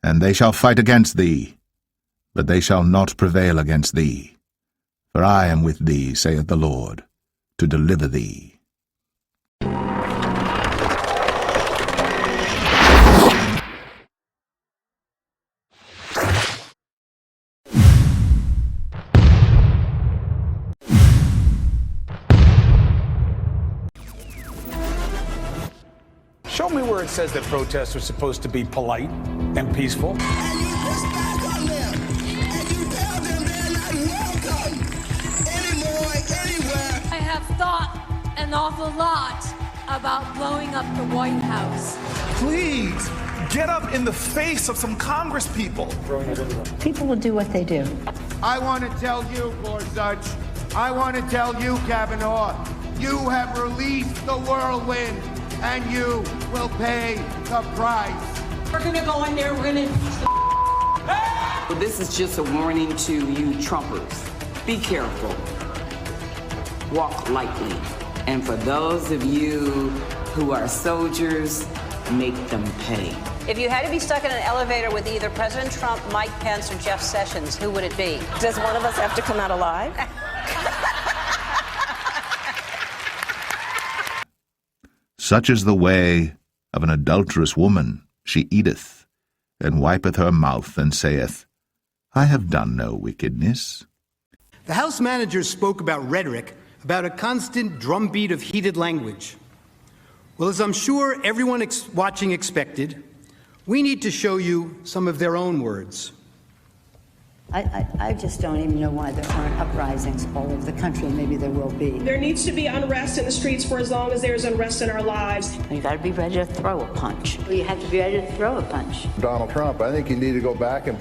And they shall fight against thee, but they shall not prevail against thee. For I am with thee, saith the Lord, to deliver thee. Show me where it says that protests are supposed to be polite and peaceful. And you push back on them, and you tell them they're not welcome anymore, anywhere. I have thought an awful lot about blowing up the White House. Please, get up in the face of some Congress people. People will do what they do. I want to tell you, Gorsuch, I want to tell you, Kavanaugh, you have released the whirlwind, and you will pay the price. We're gonna go in there, we're gonna impeach the Well, this is just a warning to you Trumpers. Be careful. Walk lightly. And for those of you who are soldiers, make them pay. If you had to be stuck in an elevator with either President Trump, Mike Pence, or Jeff Sessions, who would it be? Does one of us have to come out alive? Such is the way of an adulterous woman. She eateth, and wipeth her mouth, and saith, I have done no wickedness. The House managers spoke about rhetoric, about a constant drumbeat of heated language. Well, as I'm sure everyone watching expected, we need to show you some of their own words. I just don't even know why there aren't uprisings all over the country. Maybe there will be. There needs to be unrest in the streets for as long as there's unrest in our lives. You got to be ready to throw a punch. You have to be ready to throw a punch. Donald Trump, I think you need to go back and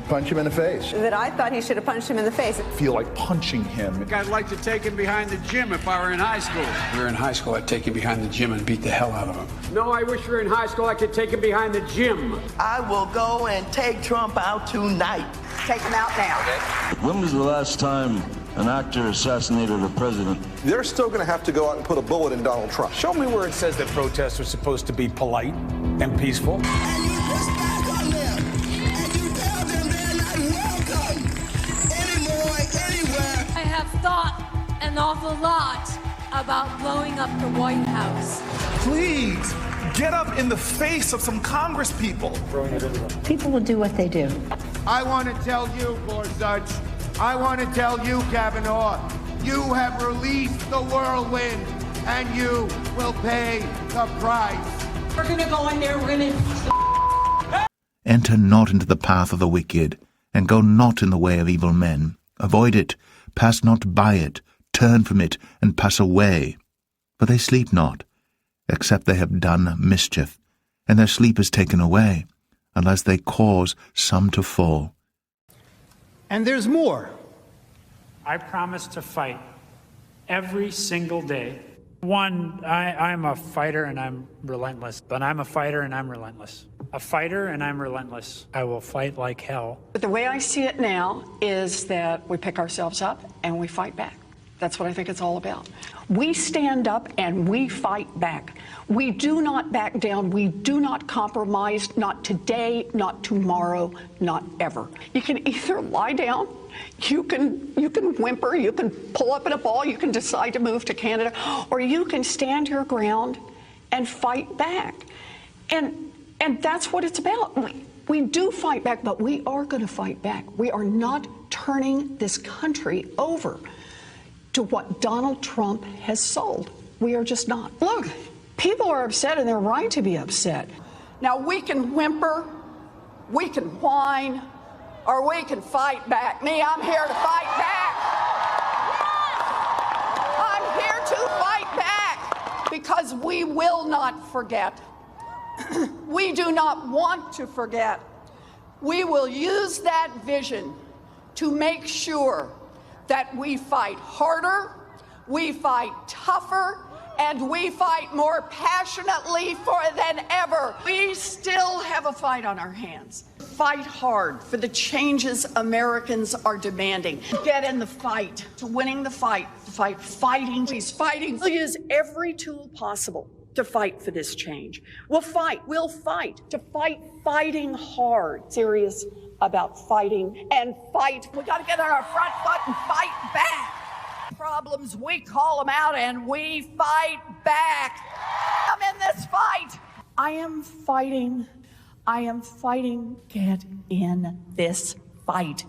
punch him in the face. That I thought he should have punched him in the face. I feel like punching him. I'd like to take him behind the gym if I were in high school. If we were in high school, I'd take him behind the gym and beat the hell out of him. No, I wish we were in high school. I could take him behind the gym. I will go and take Trump out tonight. Take him out now. When was the last time an actor assassinated a president? They're still going to have to go out and put a bullet in Donald Trump. Show me where it says that protests are supposed to be polite and peaceful. And you push back on them, and you tell them they're not welcome anymore, anywhere. I have thought an awful lot about blowing up the White House. Please, get up in the face of some Congress people. People will do what they do. I want to tell you, Gorsuch, I want to tell you, Kavanaugh, you have released the whirlwind, and you will pay the price. We're gonna go in there, we're gonna impeach the Enter not into the path of the wicked, and go not in the way of evil men. Avoid it, pass not by it, turn from it, and pass away. For they sleep not, except they have done mischief, and their sleep is taken away, unless they cause some to fall. And there's more. I promise to fight every single day. One, I'm a fighter and I'm relentless. But I'm a fighter and I'm relentless. A fighter and I'm relentless. I will fight like hell. But the way I see it now is that we pick ourselves up and we fight back. That's what I think it's all about. We stand up and we fight back. We do not back down. We do not compromise, not today, not tomorrow, not ever. You can either lie down, you can whimper, you can pull up in a ball, you can decide to move to Canada, or you can stand your ground and fight back. And that's what it's about. We do fight back, but we are going to fight back. We are not turning this country over to what Donald Trump has sold. We are just not. Look, people are upset and they're right to be upset. Now we can whimper, we can whine, or we can fight back. Me, I'm here to fight back. I'm here to fight back because we will not forget. We do not want to forget. We will use that vision to make sure that we fight harder, we fight tougher, and we fight more passionately than ever. We still have a fight on our hands. Fight hard for the changes Americans are demanding. Get in the fight, to winning the fight, fighting. He's fighting. We'll use every tool possible to fight for this change. We'll fight to fight, fighting hard, serious about fighting and fight. We got to get on our front foot and fight back. Problems, we call them out and we fight back. I'm in this fight. I am fighting. Get in this fight.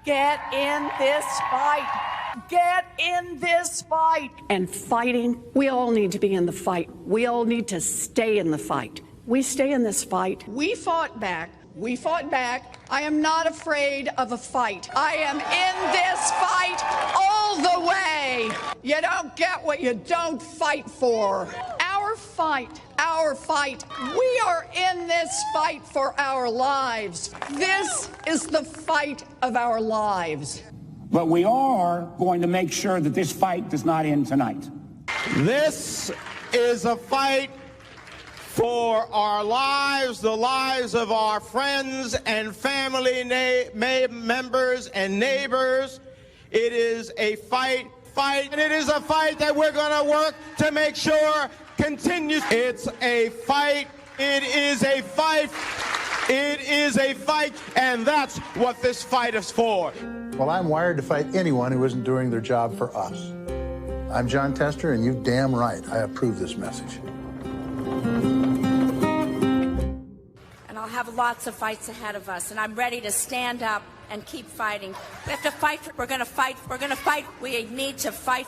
Get in this fight. Get in this fight. And fighting, we all need to be in the fight. We all need to stay in the fight. We stay in this fight. We fought back. I am not afraid of a fight. I am in this fight all the way. You don't get what you don't fight for. Our fight. We are in this fight for our lives. This is the fight of our lives. But we are going to make sure that this fight does not end tonight. This is a fight for our lives, the lives of our friends and family members and neighbors. It is a fight, and it is a fight that we're going to work to make sure continues. It's a fight. It is a fight. It is a fight, and that's what this fight is for. Well, I'm wired to fight anyone who isn't doing their job for us. I'm John Tester, and you're damn right. I approve this message. And I'll have lots of fights ahead of us, and I'm ready to stand up and keep fighting. We have to fight. We're going to fight. We're going to fight. We need to fight,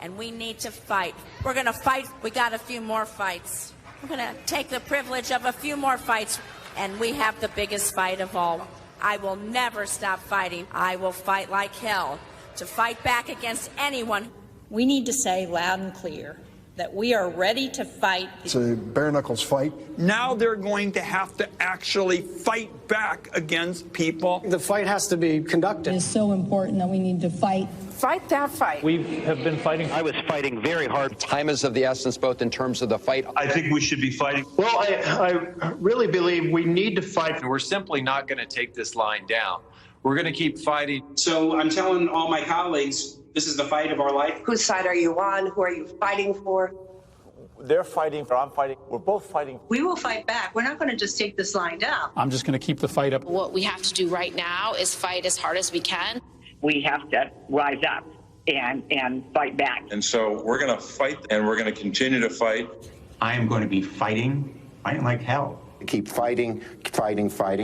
and we need to fight. We're going to fight. We got a few more fights. We're going to take the privilege of a few more fights, and we have the biggest fight of all. I will never stop fighting. I will fight like hell to fight back against anyone. We need to say loud and clear that we are ready to fight. It's a bare-knuckles fight. Now they're going to have to actually fight back against people. The fight has to be conducted. It's so important that we need to fight. Fight that fight. We have been fighting. I was fighting very hard. Time is of the essence, both in terms of the fight. I think we should be fighting. Well, I really believe we need to fight. We're simply not going to take this line down. We're going to keep fighting. So I'm telling all my colleagues, this is the fight of our life. Whose side are you on? Who are you fighting for? They're fighting, I'm fighting. We're both fighting. We will fight back. We're not going to just take this line down. I'm just going to keep the fight up. What we have to do right now is fight as hard as we can. We have to rise up and fight back. And so we're going to fight, and we're going to continue to fight. I am going to be fighting like hell. Keep fighting,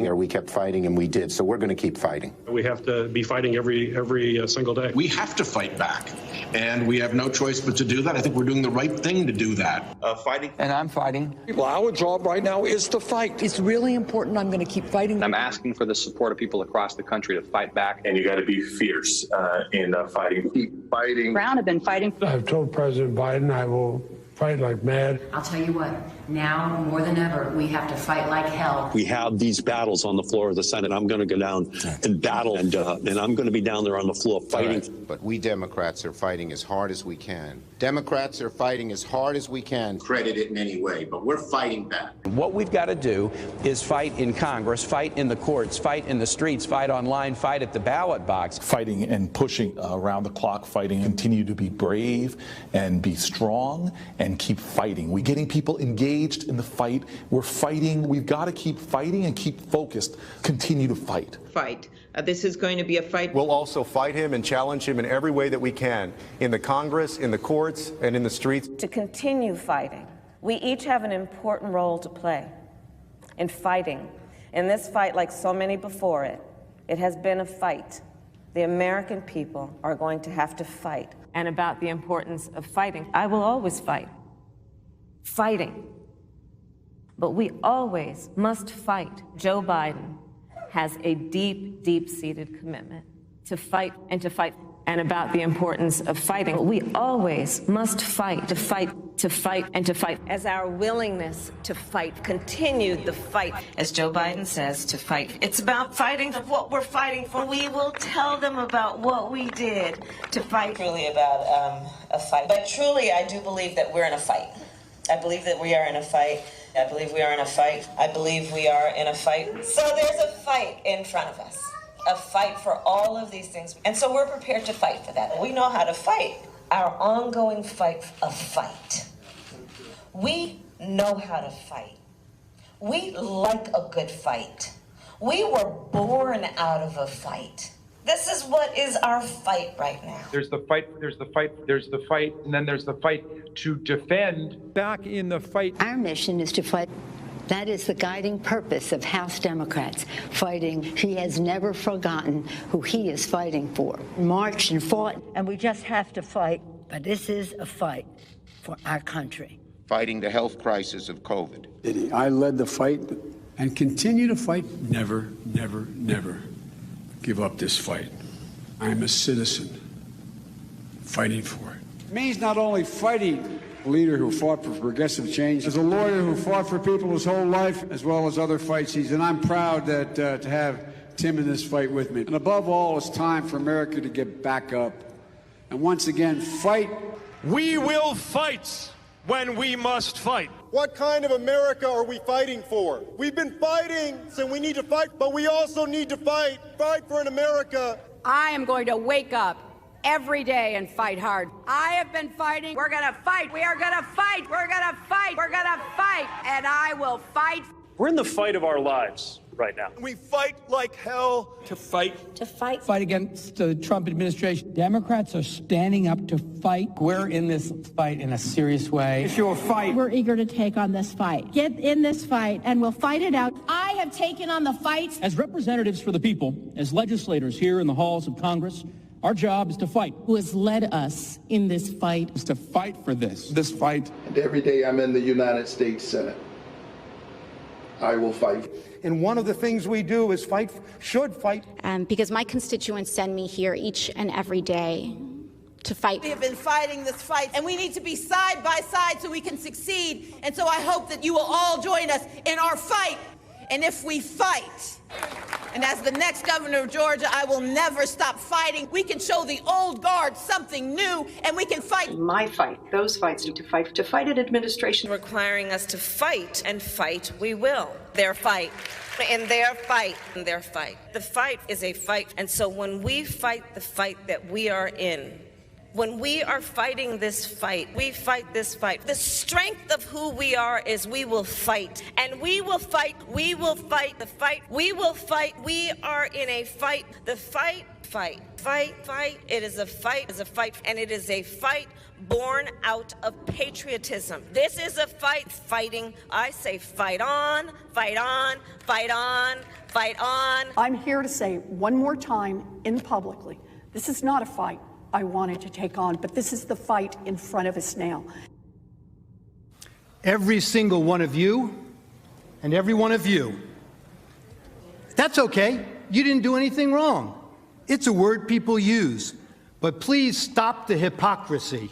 or we kept fighting and we did. So we're going to keep fighting. We have to be fighting every single day. We have to fight back, and we have no choice but to do that. I think we're doing the right thing to do that. Fighting. And I'm fighting. Well, our job right now is to fight. It's really important. I'm going to keep fighting. I'm asking for the support of people across the country to fight back. And you got to be fierce in fighting. Keep fighting. Brown have been fighting. I've told President Biden I will fight like mad. I'll tell you what, now more than ever, we have to fight like hell. We have these battles on the floor of the Senate. I'm going to go down and battle, and I'm going to be down there on the floor fighting. Right. But we Democrats are fighting as hard as we can. Democrats are fighting as hard as we can. Credit it in any way, but we're fighting back. What we've got to do is fight in Congress, fight in the courts, fight in the streets, fight online, fight at the ballot box. Fighting and pushing around the clock, fighting, continue to be brave and be strong and keep fighting. We're getting people engaged in the fight. We're fighting. We've got to keep fighting and keep focused. Continue to fight. Fight. This is going to be a fight. We'll also fight him and challenge him in every way that we can, in the Congress, in the courts, and in the streets. To continue fighting, we each have an important role to play in fighting. In this fight, like so many before it, it has been a fight. The American people are going to have to fight. And about the importance of fighting, I will always fight. Fighting. But we always must fight. Joe Biden has a deep, deep-seated commitment to fight and to fight. And about the importance of fighting. But we always must fight, to fight, to fight, and to fight. As our willingness to fight continued the fight, as Joe Biden says, to fight. It's about fighting for what we're fighting for. We will tell them about what we did to fight. Truly about a fight. But truly, I do believe that we're in a fight. I believe that we are in a fight. I believe we are in a fight. I believe we are in a fight. So there's a fight in front of us. A fight for all of these things. And so we're prepared to fight for that. We know how to fight. Our ongoing fight of fight We know how to fight. We like a good fight. We were born out of a fight. This is what is our fight right now. There's the fight, there's the fight, there's the fight, and then there's the fight to defend. Back in the fight. Our mission is to fight. That is the guiding purpose of House Democrats, fighting. He has never forgotten who he is fighting for. Marched and fought, and we just have to fight. But this is a fight for our country. Fighting the health crisis of COVID. I led the fight and continue to fight. Never, never, never give up this fight. I'm a citizen fighting for it. It means not only fighting, a leader who fought for progressive change, as a lawyer who fought for people his whole life, as well as other fights. And I'm proud that to have Tim in this fight with me. And above all, it's time for America to get back up and once again fight. We will fight when we must fight. What kind of America are we fighting for? We've been fighting, so we need to fight, but we also need to fight for an America. I am going to wake up every day and fight hard. I have been fighting. We're going to fight. We are going to fight. We're going to fight. We're going to fight. And I will fight. We're in the fight of our lives right now. We fight like hell to fight. To fight. Fight against the Trump administration. Democrats are standing up to fight. We're in this fight in a serious way. It's your fight. We're eager to take on this fight. Get in this fight, and we'll fight it out. I have taken on the fight. As representatives for the people, as legislators here in the halls of Congress, our job is to fight. Who has led us in this fight? Is to fight for this fight. And every day I'm in the United States Senate, I will fight. And one of the things we do is fight, should fight. Because my constituents send me here each and every day to fight. We have been fighting this fight, and we need to be side by side so we can succeed. And so I hope that you will all join us in our fight. And if we fight, and as the next governor of Georgia, I will never stop fighting. We can show the old guard something new, and we can fight. My fight, those fights, to fight an administration requiring us to fight, and fight we will. Their fight, and their fight, and their fight. The fight is a fight, and so when we fight the fight that we are in, when we are fighting this fight, we fight this fight. The strength of who we are is we will fight. And we will fight, we will fight the fight, we will fight. We are in a fight. The fight. It is a fight, and it is a fight born out of patriotism. This is a fight, fighting. I say fight on, fight on, fight on, fight on. I'm here to say one more time publicly, this is not a fight I wanted to take on, but this is the fight in front of us now. Every single one of you and every one of you. That's okay. You didn't do anything wrong. It's a word people use. But please stop the hypocrisy.